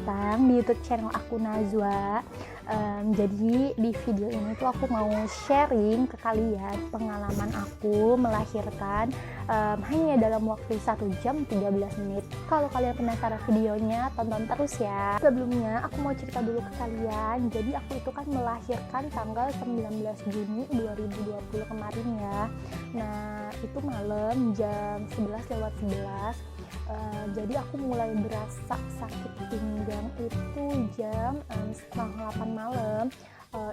datang di YouTube channel aku Najwa. Jadi di video ini tuh aku mau sharing ke kalian pengalaman aku melahirkan hanya dalam waktu 1 jam 13 menit. Kalau kalian penasaran videonya, tonton terus ya. Sebelumnya aku mau cerita dulu ke kalian. Jadi aku itu kan melahirkan tanggal 19 Juni 2020 kemarin ya. Nah itu malam jam 11:11. Jadi aku mulai berasa sakit pinggang itu jam setengah 8 malam.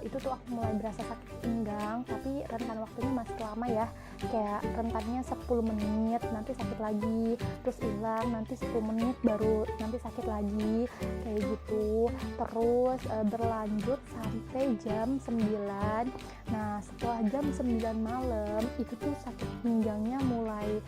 Itu tuh aku mulai berasa sakit pinggang, tapi rentan waktunya masih lama ya, kayak rentannya 10 menit nanti sakit lagi, terus hilang, nanti 10 menit baru nanti sakit lagi, kayak gitu terus berlanjut sampai jam 9. Nah setelah jam 9 malam itu tuh sakit pinggangnya mulai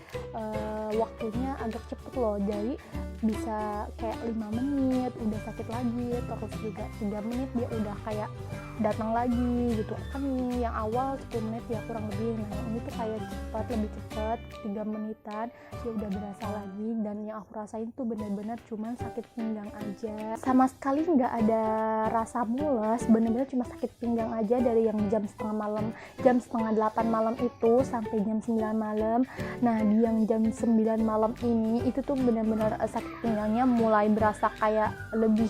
waktunya agak cepet loh, jadi bisa kayak 5 menit udah sakit lagi, terus juga 3 menit dia udah kayak datang lagi gitu kan. Yang awal 10 menit ya kurang lebih, nah ini tuh kayak cepat, lebih cepat 3 menitan ya udah berasa lagi. Dan yang aku rasain tuh bener-bener cuman sakit pinggang aja, sama sekali nggak ada rasa mules, bener-bener cuma sakit pinggang aja dari yang jam setengah 8 malam itu sampai jam 9 malam. Nah di yang jam 9 malam ini itu tuh bener-bener sakit pinggangnya mulai berasa kayak lebih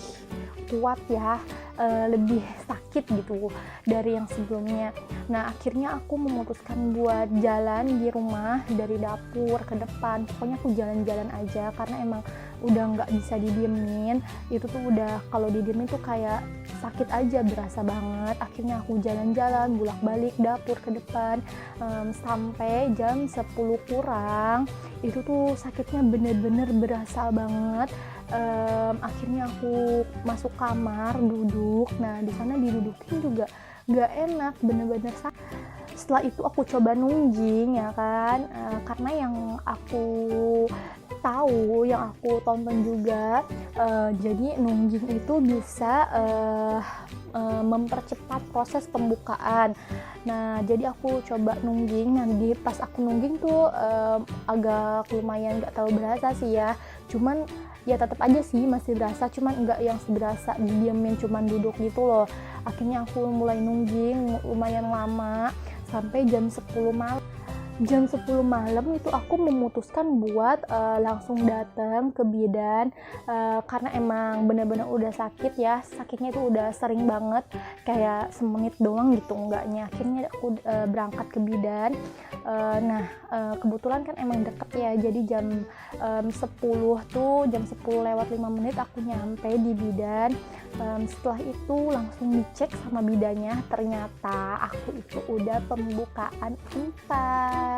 kuat ya, lebih sakit gitu dari yang sebelumnya. Nah akhirnya aku memutuskan buat jalan di rumah dari dapur ke depan, pokoknya aku jalan-jalan aja karena emang udah nggak bisa didiemin. Itu tuh udah kalau didiemin tuh kayak sakit aja, berasa banget. Akhirnya aku jalan-jalan bolak-balik dapur ke depan sampai jam 10 kurang. Itu tuh sakitnya bener-bener berasa banget. Akhirnya aku masuk kamar duduk. Nah di sana didudukin juga nggak enak, bener-bener sakit. Setelah itu aku coba nungging ya kan, karena yang aku tahu, yang aku tonton juga, jadi nungging itu bisa mempercepat proses pembukaan. Nah jadi aku coba nungging. Nah pas aku nungging tuh agak lumayan nggak terlalu berasa sih ya, cuman ya tetap aja sih masih berasa, cuman enggak yang seberasa didiamin cuman duduk gitu loh. Akhirnya aku mulai nungging lumayan lama sampai jam 10 malam. Jam 10 malam itu aku memutuskan buat langsung datang ke bidan, karena emang bener-bener udah sakit ya, sakitnya itu udah sering banget, kayak semenit doang gitu enggaknya. Akhirnya aku berangkat ke bidan. Kebetulan kan emang deket ya, jadi jam 10 tuh, jam 10 lewat 5 menit aku nyampe di bidan. Setelah itu langsung dicek sama bidannya, ternyata aku itu udah pembukaan 4.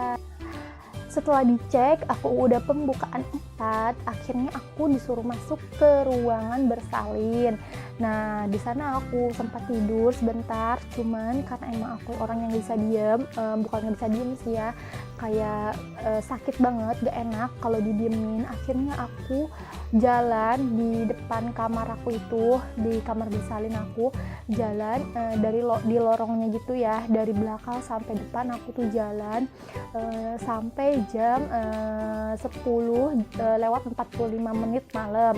Setelah dicek aku udah pembukaan 4, akhirnya aku disuruh masuk ke ruangan bersalin. Nah di sana aku sempat tidur sebentar, cuman karena emang aku orang yang bisa diem, bukan nggak bisa diem sih ya, kayak sakit banget, gak enak kalau didiemin. Akhirnya aku jalan di depan kamar aku itu, di kamar bersalin aku jalan di lorongnya gitu ya, dari belakang sampai depan aku tuh jalan sampai jam 10 lewat 45 menit malam,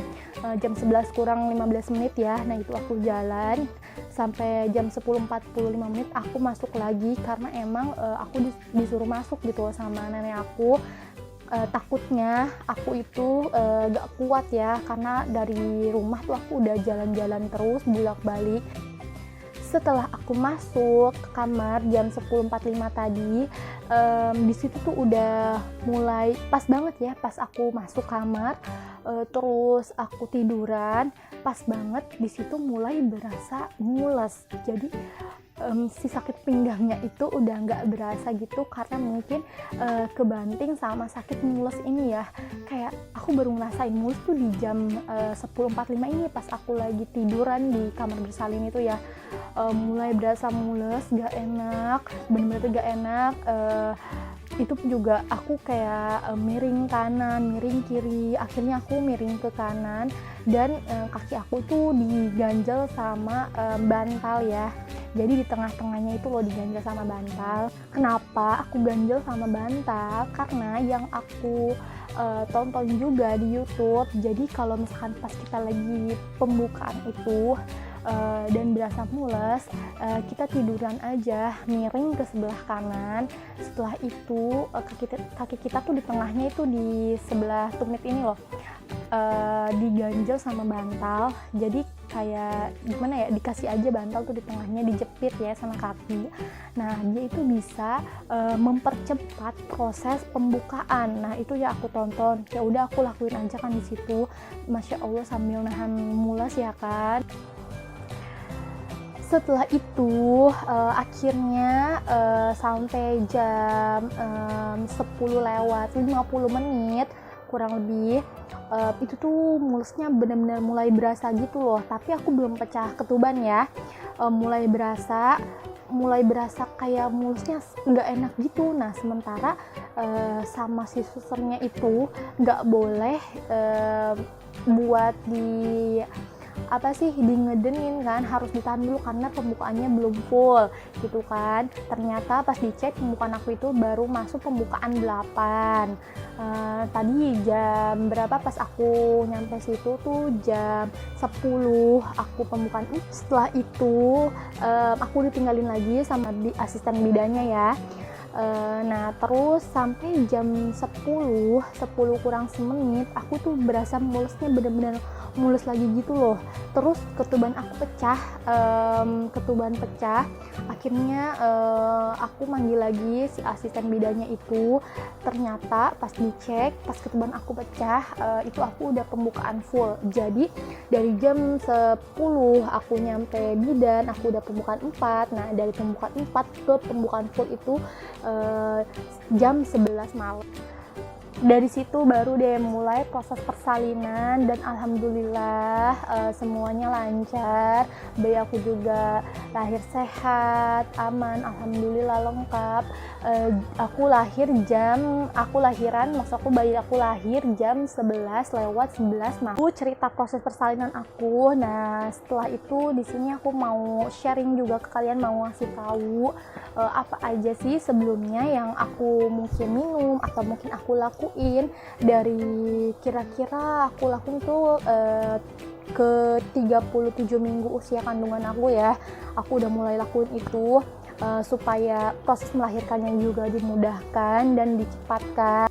jam 11 kurang 15 menit ya. Nah itu aku jalan sampai jam 10:45 menit aku masuk lagi, karena emang aku disuruh masuk gitu sama nenek aku. Takutnya aku itu gak kuat ya, karena dari rumah tuh aku udah jalan-jalan terus bolak-balik. Setelah aku masuk ke kamar jam 10:45 tadi, di situ tuh udah mulai pas banget ya, pas aku masuk kamar terus aku tiduran, pas banget di situ mulai berasa mules. Jadi si sakit pinggangnya itu udah nggak berasa gitu, karena mungkin kebanting sama sakit mules ini ya. Kayak aku baru ngerasain mules tuh di jam 10:45 ini, pas aku lagi tiduran di kamar bersalin itu ya. Mulai berasa mules, gak enak, bener-bener gak enak. Itu juga aku kayak miring kanan, miring kiri. Akhirnya aku miring ke kanan, dan kaki aku tuh diganjel sama bantal ya. Jadi di tengah-tengahnya itu loh diganjel sama bantal. Kenapa aku ganjel sama bantal? Karena yang aku tonton juga di YouTube. Jadi kalau misalkan pas kita lagi pembukaan itu dan berasa mules, kita tiduran aja miring ke sebelah kanan. Setelah itu kaki kita tuh di tengahnya itu di sebelah tumit ini loh, diganjel sama bantal. Jadi kayak gimana ya, dikasih aja bantal tuh di tengahnya, dijepit ya sama kaki. Nah dia itu bisa mempercepat proses pembukaan. Nah itu ya aku tonton, ya udah aku lakuin aja kan di situ. Masya Allah sambil nahan mules ya kan. Setelah itu akhirnya sampai jam 10 lewat 50 menit kurang lebih, itu tuh mulesnya benar-benar mulai berasa gitu loh, tapi aku belum pecah ketuban ya. Mulai berasa kayak mulusnya nggak enak gitu. Nah sementara sama si susternya itu nggak boleh buat di ngedenin kan, harus ditahan dulu karena pembukaannya belum full gitu kan. Ternyata pas dicek pembukaan aku itu baru masuk pembukaan 8. Tadi jam berapa pas aku nyampe situ tuh jam 10 aku pembukaan. Setelah itu aku ditinggalin lagi sama asisten bidannya ya. Nah terus sampai jam 10 kurang semenit aku tuh berasa mulusnya bener-bener mulus lagi gitu loh. Terus ketuban pecah. Akhirnya aku manggil lagi si asisten bidannya itu. Ternyata pas dicek, pas ketuban aku pecah, itu aku udah pembukaan full. Jadi dari jam 10 aku nyampe bidan, aku udah pembukaan 4. Nah dari pembukaan 4 ke pembukaan full itu jam 11 malam. Dari situ baru deh mulai proses persalinan, dan alhamdulillah semuanya lancar. Bayi aku juga lahir sehat, aman, alhamdulillah lengkap. Bayi aku lahir jam 11 lewat 11 malam. Aku cerita proses persalinan aku. Nah setelah itu di sini aku mau sharing juga ke kalian, mau ngasih tahu apa aja sih sebelumnya yang aku mungkin minum atau mungkin aku lakuin dari kira-kira aku lakuin tuh ke 37 minggu usia kandungan aku ya. Aku udah mulai lakuin itu supaya proses melahirkannya juga dimudahkan dan dicepatkan.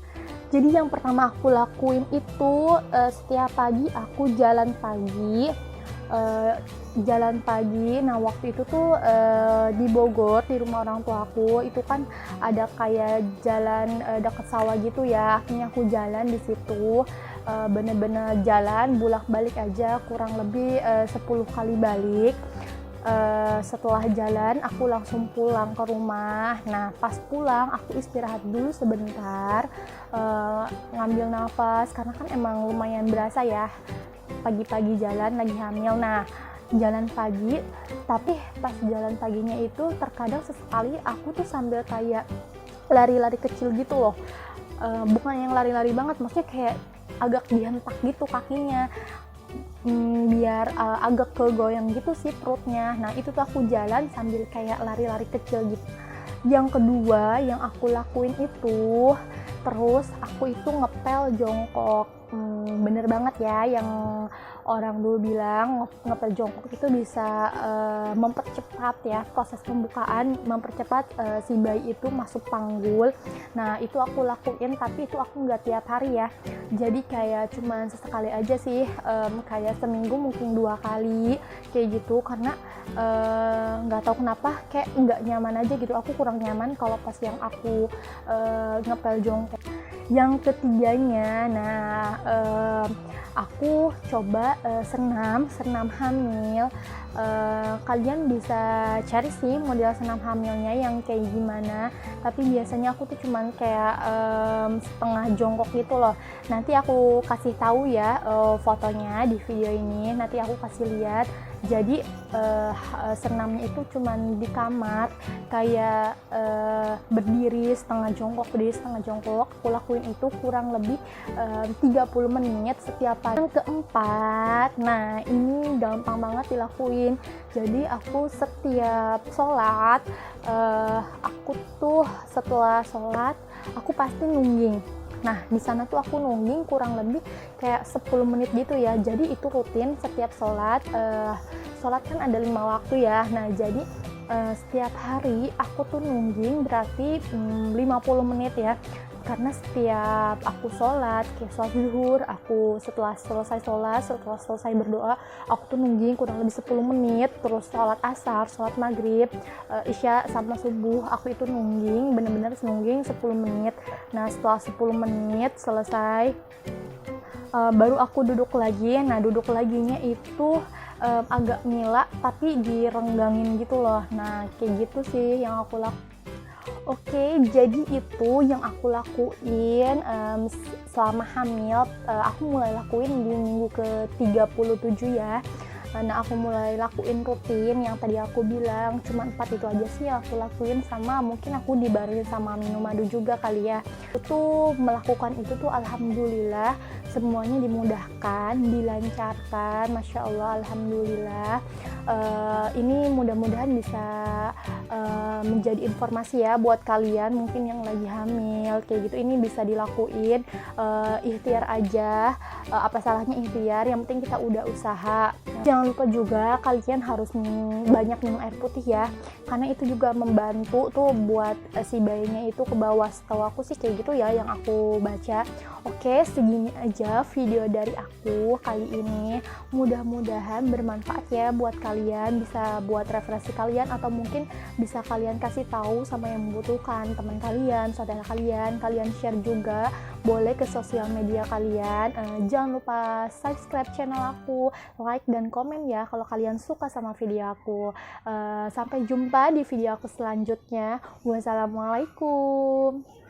Jadi yang pertama aku lakuin itu setiap pagi aku jalan pagi. Nah waktu itu tuh di Bogor, di rumah orang tua aku itu kan ada kayak jalan dekat sawah gitu ya. Akhirnya aku jalan di situ, bener-bener jalan bolak-balik aja, kurang lebih 10 kali balik. Setelah jalan aku langsung pulang ke rumah. Nah pas pulang aku istirahat dulu sebentar, ngambil nafas karena kan emang lumayan berasa ya pagi-pagi jalan lagi hamil. Nah jalan pagi, tapi pas jalan paginya itu terkadang sesekali aku tuh sambil kayak lari-lari kecil gitu loh. Bukan yang lari-lari banget, maksudnya kayak agak dihentak gitu kakinya, biar agak kegoyang gitu sih perutnya. Nah itu tuh aku jalan sambil kayak lari-lari kecil gitu. Yang kedua yang aku lakuin itu, terus aku itu ngepel jongkok. Bener banget ya yang orang dulu bilang ngepel jongkok itu bisa mempercepat ya proses pembukaan, mempercepat si bayi itu masuk panggul. Nah itu aku lakuin, tapi itu aku nggak tiap hari ya, jadi kayak cuman sesekali aja sih, kayak seminggu mungkin 2 kali kayak gitu, karena nggak tahu kenapa kayak nggak nyaman aja gitu. Aku kurang nyaman kalau pas yang aku ngepel jongkok. Yang ketiganya, nah aku coba senam hamil. Kalian bisa cari sih model senam hamilnya yang kayak gimana, tapi biasanya aku tuh cuman kayak setengah jongkok gitu loh. Nanti aku kasih tahu ya fotonya di video ini, nanti aku kasih lihat. Jadi senamnya itu cuman di kamar, kayak berdiri setengah jongkok. Aku lakuin itu kurang lebih 30 menit setiap pagi. Yang keempat, nah ini gampang banget dilakuin. Jadi aku setiap sholat, aku tuh setelah sholat aku pasti nungging. Nah, di sana tuh aku nungging kurang lebih kayak 10 menit gitu ya. Jadi itu rutin setiap sholat. Sholat kan ada 5 waktu ya. Nah, jadi setiap hari aku tuh nungging berarti 50 menit ya. Karena setiap aku sholat, kayak sholat zuhur, aku setelah selesai berdoa, aku tuh nungging kurang lebih 10 menit. Terus sholat asar, sholat maghrib, isya sama subuh, aku itu nungging, bener-bener nungging 10 menit. Nah, setelah 10 menit selesai, baru aku duduk lagi. Nah, duduk laginya itu agak mila tapi direnggangin gitu loh. Nah, kayak gitu sih yang aku lakukan. Oke, jadi itu yang aku lakuin selama hamil. Aku mulai lakuin di minggu ke-37 ya. Nah, aku mulai lakuin rutin yang tadi aku bilang, cuma 4 itu aja sih yang aku lakuin, sama mungkin aku dibarengi sama minum madu juga kali ya. Itu melakukan itu tuh alhamdulillah semuanya dimudahkan, dilancarkan, masya Allah, alhamdulillah. Ini mudah-mudahan bisa menjadi informasi ya buat kalian mungkin yang lagi hamil kayak gitu. Ini bisa dilakuin, ikhtiar aja. Apa salahnya ikhtiar, yang penting kita udah usaha. Jangan lupa juga kalian harus banyak minum air putih ya, karena itu juga membantu tuh buat si bayinya itu ke bawah. Setahu aku sih kayak gitu ya yang aku baca. Oke, segini aja video dari aku kali ini. Mudah-mudahan bermanfaat ya buat kalian, bisa buat referensi kalian, atau mungkin bisa kalian kasih tahu sama yang membutuhkan, teman kalian, saudara kalian. Kalian share juga boleh ke sosial media kalian. Jangan lupa subscribe channel aku, like dan komen ya kalau kalian suka sama video aku. Sampai jumpa di video aku selanjutnya. Wassalamualaikum.